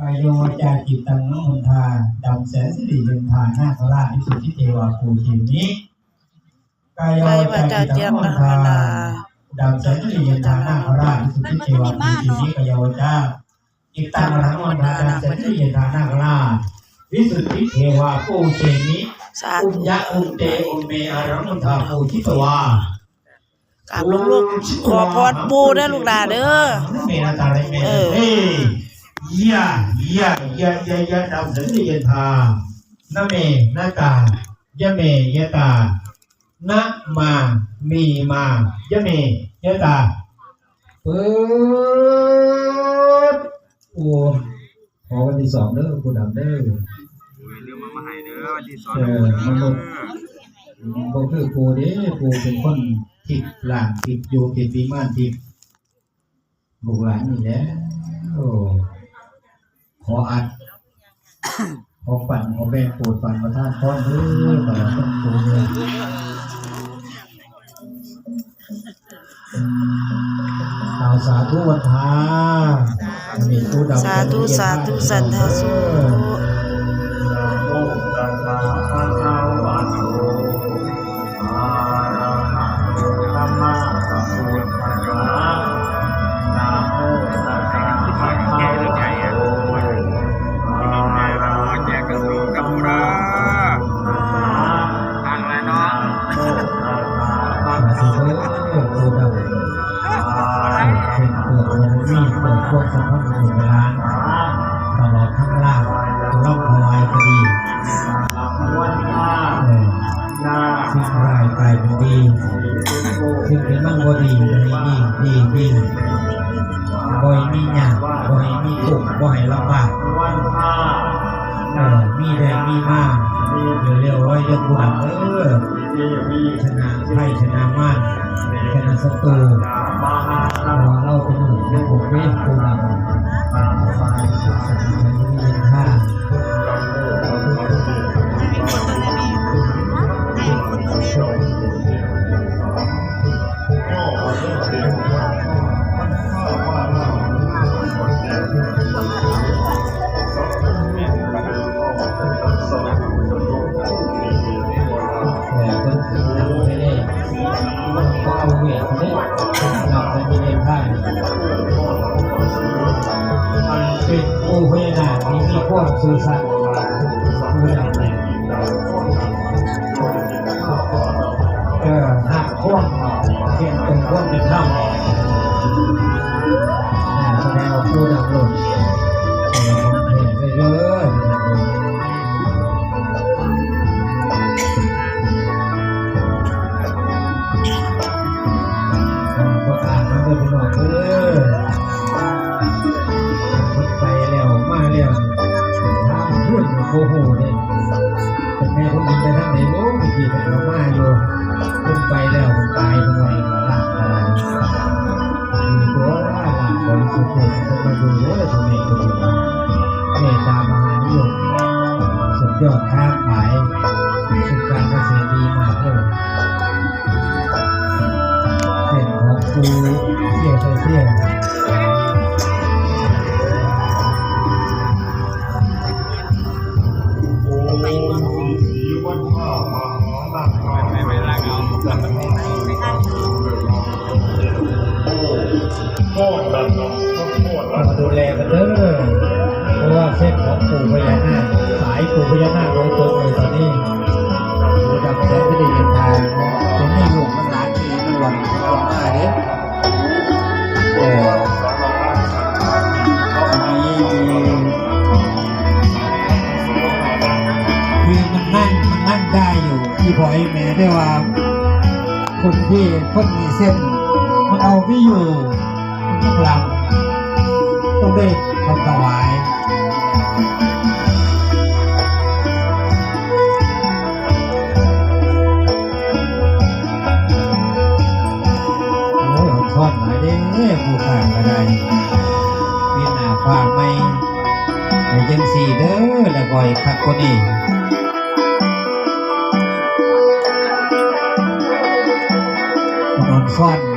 ายโยจาจิตตังนมนทาดำแสนสิริยันทานาคราชวิสุทธิเทวาภูชินี้กายโยจาจิตตังนมนทาดำแสนสิริยันทานาคราชวิสุทธิเทวาภูชินี้กายโยจาจิตตังนมนทาดำแสนสิริยันทานาคราชวิสุทธิเทวาภูชินี้อุญญาอุเตอุเมอารัมมทาภูทิตวากับลูกขอพรปูได้ลูกหลานเด้อยะดำสันติยธานะเมนะกายะเมยะตานะมามีมายะเมยะตาเปิดโอ้ขอวันที่สองเด้อผู้ดำเด้อเรื่องมาให้เด้อวันที่สองมันบ่คือผู้เด้ผู้เป็นคนทิพย์หลานทิพย์อยู่ทิพย์ปีม่านทิพย์ลูกหลานนี่แหละโอ้ขออัดขอปั่นขอแบ่งโปรดปั่นประทานพรเด้อตลอดทั้งปวงสาธุวันทาสาธุสาธุสัทธาสุพวกสมภพสุเวลาตลอดทั้งล่างร่องถวายก็ดีสิ่งร้ายกลายเป็นดีสิ่งที่มันบ่ดีดีบ่ให้มีหยาบบ่ให้มีทุกข์บ่ให้ลำบากมีแรงมีมากเร็วๆไว้ยังบุญชนะไพ่ชนะม่านชนะศัตรูเราเป็นหนึ่งในบุคคลผู้นำยินท่าเป็นผู้พยานาคมีความสื่อสารผู้นำหักข้อมเขียนตรงข้อมเป็นธรรมแสดงว่าผู้นำหล่นเห็นไปเลยก็อ่านมันจะเป็นหอกไปแล้วมาแล้วทำเพื่อนโอ้โหเนี่ยแต่แม่คนยิงไปทางไหนโอ้ไม่กี่แต่เรามาอยู่คนไปแล้วคนตายเป็นไงก็ลากอะไรมีตัวลากบริสุทธิ์เนี่ยคนมาดูว่าทำไมคนดูเมตตามหานิยมสุดยอดค้าขายสุดการเกษตรดีมากเลยเป็นของกูเที่ยวเที่ยวมาดูแลกันเด้อเพราะว่าเส้นของปู่พญานาคสายปู่พญานาคโดยตรงเลยตอนนี้ดูดับแสนจะได้ยินทางจะไม่หลงมันหลานทีมันหวังมาเนี่ยคือมันนั่งได้อยู่ที่พอยแม่ได้ว่าคนที่คนมีเส้นมันเอาไม่อยู่มันหลับต้องได้ทำถวายโอ้ยทอดหน่อยเด้ผู้ข้างอะไรมีหน้าฟ้าไม่ยังสีเด้อแล้วบ่อยคักคนนี้นอนซ่อน